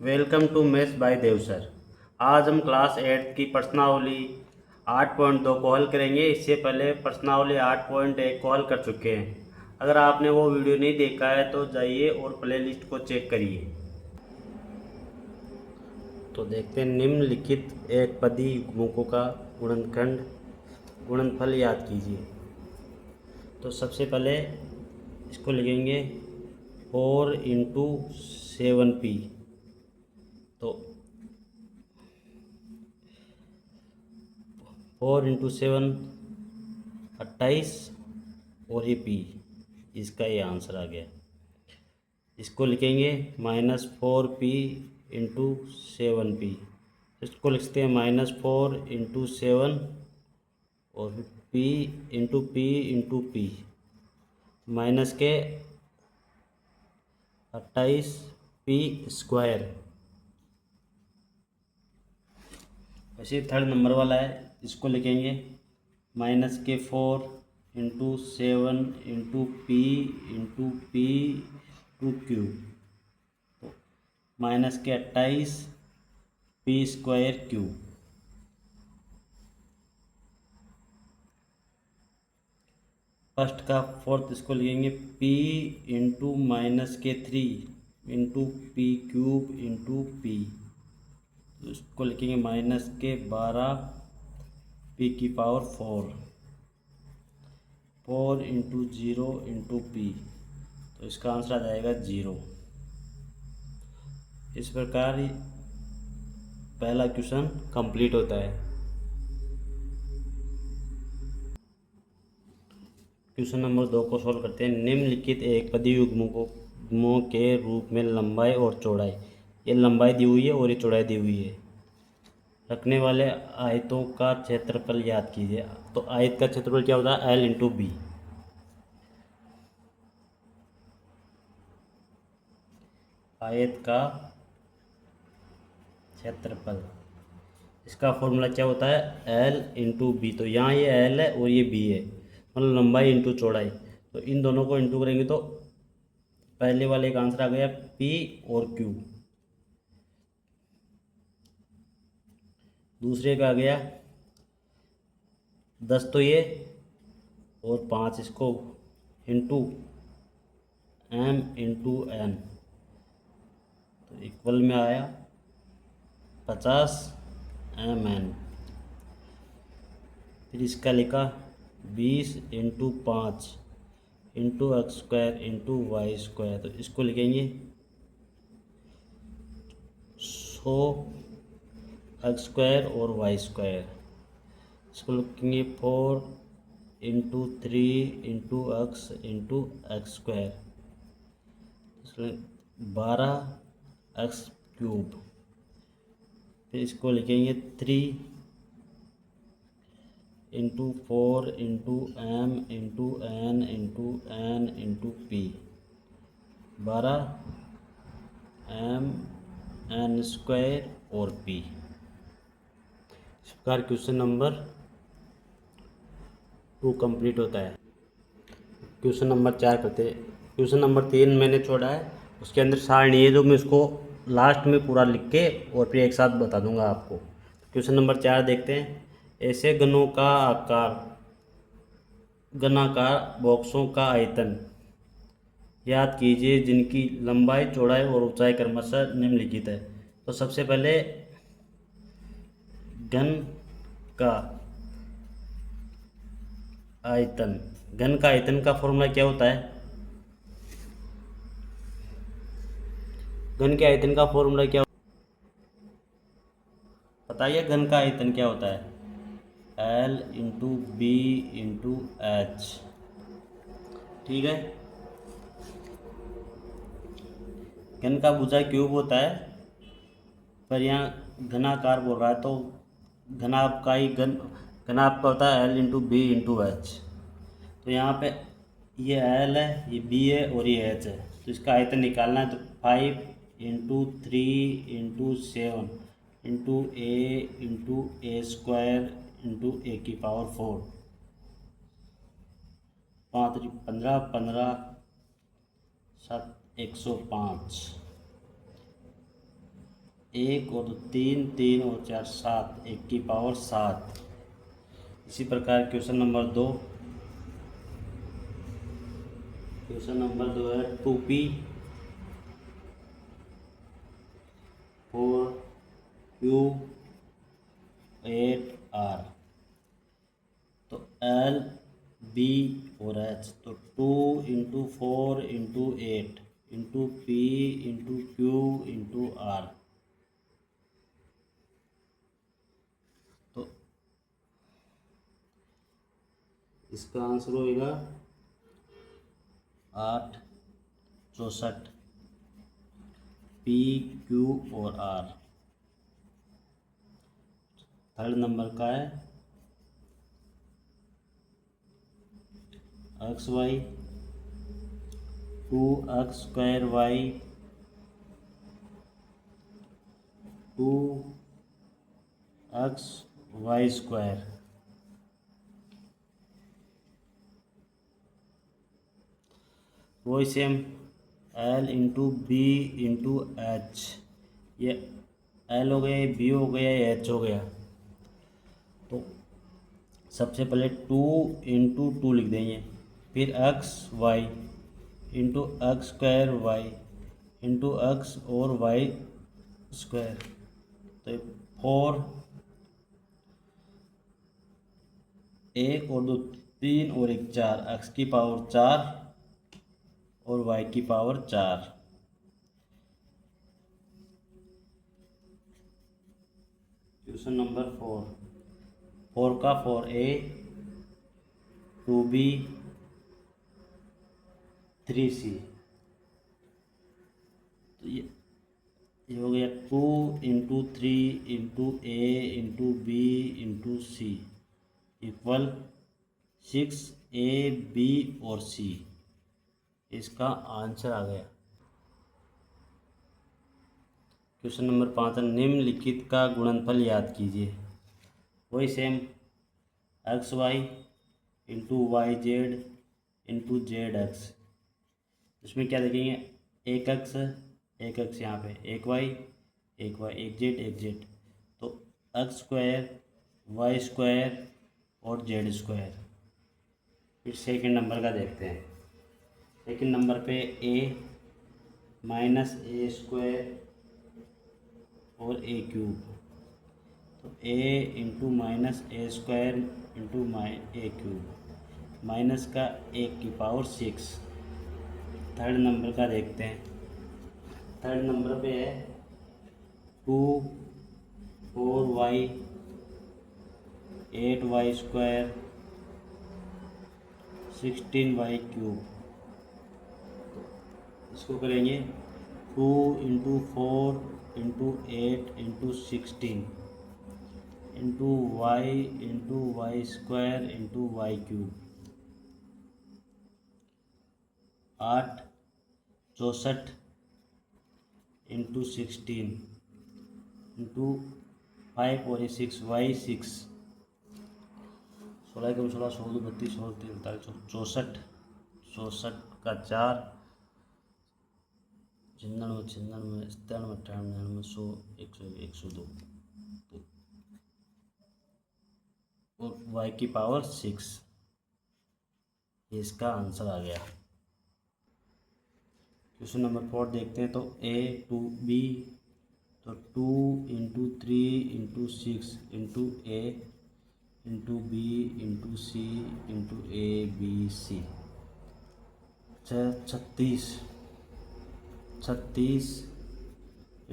Welcome to mess by Dev sir. आज हम class 8 की प्रश्नावली 8.2 को हल करेंगे। इससे पहले प्रश्नावली 8.1 को हल कर चुके हैं। अगर आपने वो वीडियो नहीं देखा है तो जाइए और प्लेलिस्ट को चेक करिए। तो देखते हैं, निम्नलिखित एक पदी युग्मकों का गुणनफल याद कीजिए। तो सबसे पहले इसको लिखेंगे 4 × 7p। तो 4 × 7 28 और ये p, इसका ये आंसर आ गया। इसको लिखेंगे -4p × 7p। इसको लिखते हैं -4 × 7 और p माइनस के 28p²। वैसे थर्ड नंबर वाला है, इसको लिखेंगे -4 × 7 × p × p/q। तो -28p²q। फर्स्ट का फोर्थ इसको लिखेंगे p × -3 × p³ × p। तो इसको लिखेंगे -12p⁴ 4 × 0 × p। तो इसका आंसर आ जाएगा 0। इस प्रकार पहला क्वेश्चन कंप्लीट होता है। क्वेश्चन नंबर 2 को सॉल्व करते हैं। निम्नलिखित एक पदी युग्मों के रूप में लंबाई और चौड़ाई, ये लंबाई दी हुई है और ये चौड़ाई दी हुई है, रखने वाले आयतों का क्षेत्रफल याद कीजिए। तो आयत का क्षेत्रफल क्या होता है? L × B। आयत का क्षेत्रफल, इसका फॉर्मूला क्या होता है? L × B। तो यहाँ ये L है और ये B है, मतलब लंबाई इंटू चौड़ाई। तो इन दोनों को इंटू करेंगे तो पहले वाले का आंसर आ गया P और Q। दूसरे का आ गया 10 तो ये और 5 इसको इंटू M × N। तो इक्वल में आया 50 mn। फिर इसका लिखा 20 × 5 × x² × y²। तो इसको लिखेंगे 100 x² और y²। इसको लिखेंगे 4 × 3 × x × x²। 12x³। फिर इसको लिखेंगे 3 × 4 × m × n × p। 12mn² और p। इस प्रकार क्वेश्चन नंबर 2 कंप्लीट होता है। क्वेश्चन नंबर 4 करते हैं। क्वेश्चन नंबर 3 मैंने छोड़ा है, उसके अंदर सारणी है जो मैं उसको लास्ट में पूरा लिख के और फिर एक साथ बता दूंगा आपको। क्वेश्चन नंबर 4 देखते हैं। ऐसे घनाकार बॉक्सों का आयतन याद कीजिए जिनकी लंबाई, चौड़ाई और ऊंचाई क्रमशः निम्नलिखित है। तो सबसे पहले घन का आयतन, घन का आयतन का फॉर्मूला क्या होता है? घन के आयतन का फॉर्मूला क्या बताइए? घन का आयतन क्या होता है? L × B × H। ठीक है। घन का भुजा क्यूब होता है, पर यहाँ घनाकार बोल रहा है तो घन आपका होता है L × B × H। तो यहाँ पे ये L है, ये B है और ये H है। तो इसका आयतन निकालना है। तो 5 × 3 × 7 × A × A² × A⁴। 5 × 15 15 7 105। एक और दो तीन, तीन और चार सात, एक की पावर सात। इसी प्रकार क्वेश्चन नंबर दो, क्वेश्चन नंबर दो है 2p 4q 8r। तो L B और H, तो 2 × 4 × 8 × P × Q × R। तो इसका आंसर होएगा 8 64 P Q और R। थर्ड नंबर का है X Y 2x² y 2xy²। वही सेम L × B × H, ये L हो गया, B हो गया, H हो गया। तो सबसे पहले 2 × 2 लिख देंगे, फिर x y × x² y × x और y²। तो 4, एक और दो तीन और एक चार, x की पावर 4 और y की पावर 4। क्वेश्चन नंबर 4 का 4a 2b 3c। तो ये हो गया 2 × 3 × a × b × c equal 6a b और c। इसका आंसर आ गया। क्वेश्चन नंबर 5 है निम्नलिखित का गुणनफल याद कीजिए। वही same X Y × Y Z × Z X. इसमें क्या देखेंगे, एक एक्स यहाँ पे, एक वाई, एक जेड, एक जेड। तो x² y² और z²। फिर सेकंड नंबर का देखते हैं। सेकंड नंबर पे a -a² और a³। तो a × -a² × a³, माइनस का 1 की पावर 6। थर्ड नंबर का देखते हैं। थर्ड नंबर पे है 2 4y 8y² 16y³। इसको करेंगे 2 × 4 × 8 × 16 × y × y² × y³। 8 64 × 16 × 5 और 6 y6। 16 × 16 16 32 16 43 64 64 का 4 99 96 97 98 100 101 102 और y की पावर 6। इसका आंसर आ गया। क्वेश्चन नंबर 4 देखते हैं। तो a to b, तो 2 × 3 × 6 × a × b × c × a b c। 36 36 ×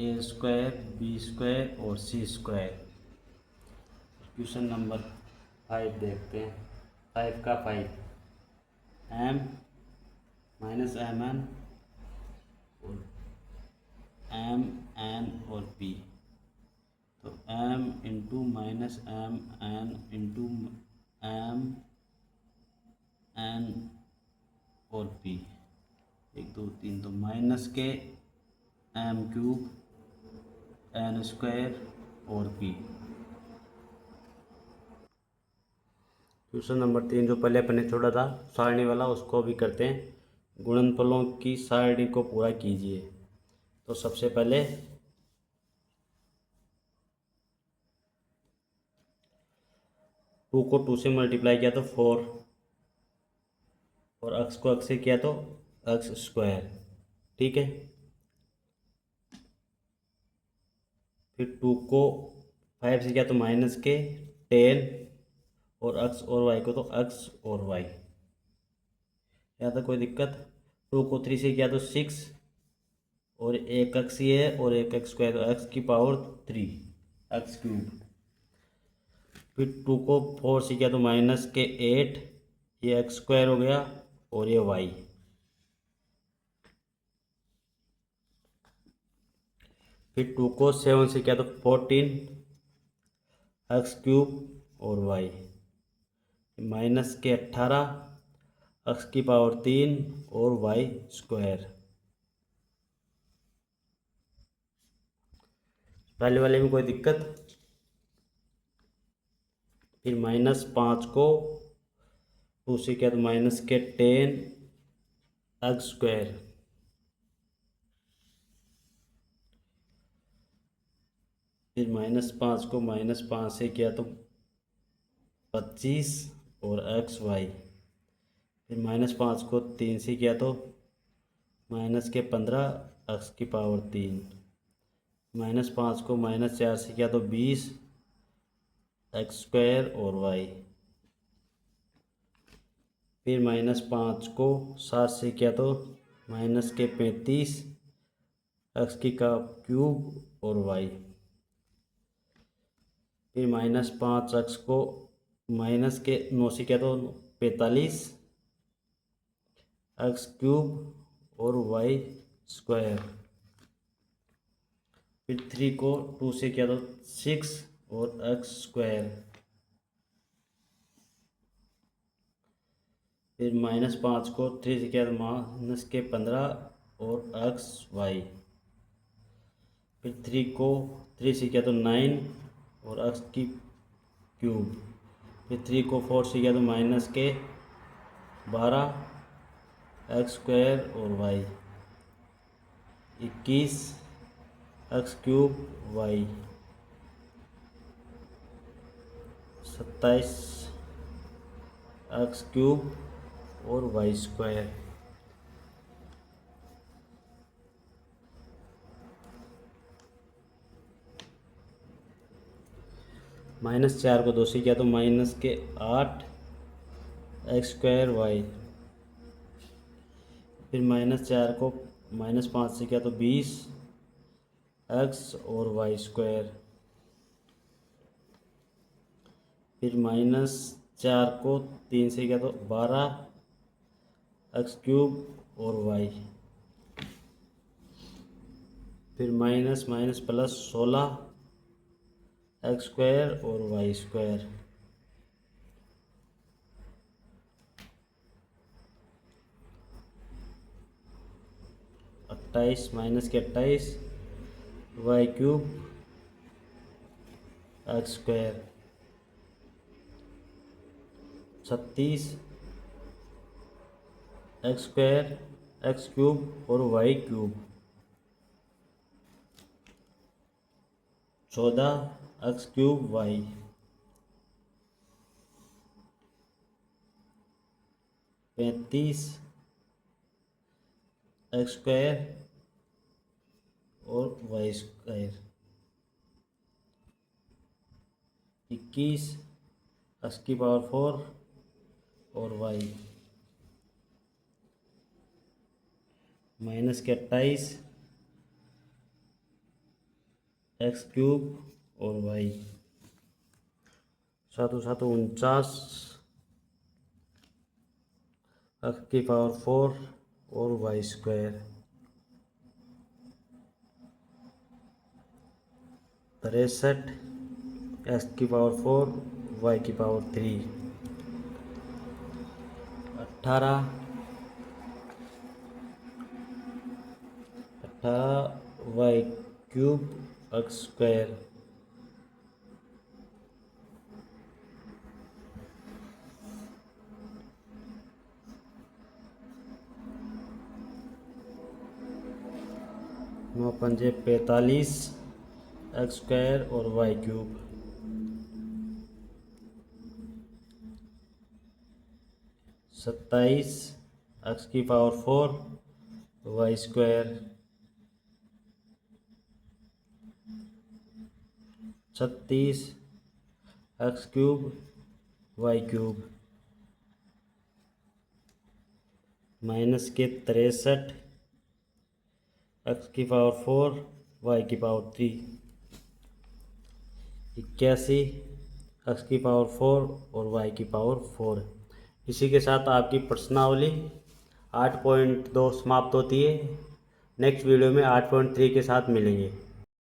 a² b² और c²। क्वेश्चन नंबर 5 देखते हैं। 5 का 5 m -mn और mn और p। तो m × -mn × mn और p 1 2 3, तो माइनस के m³ n² और p। क्वेश्चन नंबर 3 जो पहले अपने छोड़ा था सारणी वाला, उसको भी करते हैं। गुणनफलों की सारणी को पूरा कीजिए। तो सबसे पहले 2 को 2 से मल्टीप्लाई किया तो 4, और x को x से किया तो x स्क्वायर। ठीक है, फिर 2 को 5 से किया तो माइनस के 10, और x और y को तो x और y। यहाँ तक कोई दिक्कत? 2 को 3 से किया तो 6, और एक x ही है और एक x स्क्वायर, तो x की पावर 3, x क्यूब। फिर 2 को 4 से किया तो माइनस के 8, ये x स्क्वायर हो गया, और ये y। फिर 2 को 7 से किया तो 14, x क्यूब और y, माइनस के 18, x की पावर 3 और y स्क्वायर। पहले वाले में कोई दिक्कत? फिर -5 को 2 से किया तो माइनस के 10, x स्क्वायर। फिर -5 को -5 से किया तो 25 और एक्स वाई। फिर -5 को 3 से किया तो माइनस के 15, एक्स की पावर 3। -5 को -4 से किया तो 20, एक्स स्क्वायर और वाई। फिर -5 को 7 से किया तो माइनस के 35, एक्स की का क्यूब और वाई। फिर -5 एक्स को माइनस के 9 से किया तो 45, एक्स क्यूब और वाई स्क्वायर। फिर 3 को 2 से किया तो 6 और एक्स स्क्वायर। फिर -5 को 3 से किया तो माइनस के 15 और एक्स वाई। फिर 3 को 3 से किया तो 9 और एक्स की क्यूब। फिर 3 को 4 से किया तो माइनस के 12, एक्स स्क्वायर और Y. 21, X cube Y. 27, X cube और वाई स्क्वायर। -4 को 2 से किया तो माइनस के 8, एक्स स्क्वायर वाई। फिर -4 को -5 से किया तो 20, एक्स और वाई स्क्वायर। फिर -4 को 3 से किया तो 12, एक्स क्यूब और वाई। फिर minus minus plus 16, x square और वाई स्क्वायर। -28 के 28, y cube, x square. 36, x square, x cube और Y cube. 14, x cube y. 35, x square और वाई स्क्वायर। 21, एक्स की पावर 4 और वाई। माइनस के 28, x cube और y. 7 7 49, x की power 4 और वाई स्क्वायर। 63, एक्स की पावर 4, वाई की power 3। 18, Y cube, x square. 9 पंजे 45, एक्स स्क्वायर और वाई क्यूब। 27 एक्स की power 4 Y square 36 X cube Y cube minus के 63 एक्स की पावर 4 वाई की पावर 3 81 एक्स की पावर 4 और वाई की पावर 4। इसी के साथ आपकी प्रश्नावली 8.2 समाप्त होती है। नेक्स्ट वीडियो में 8.3 के साथ मिलेंगे।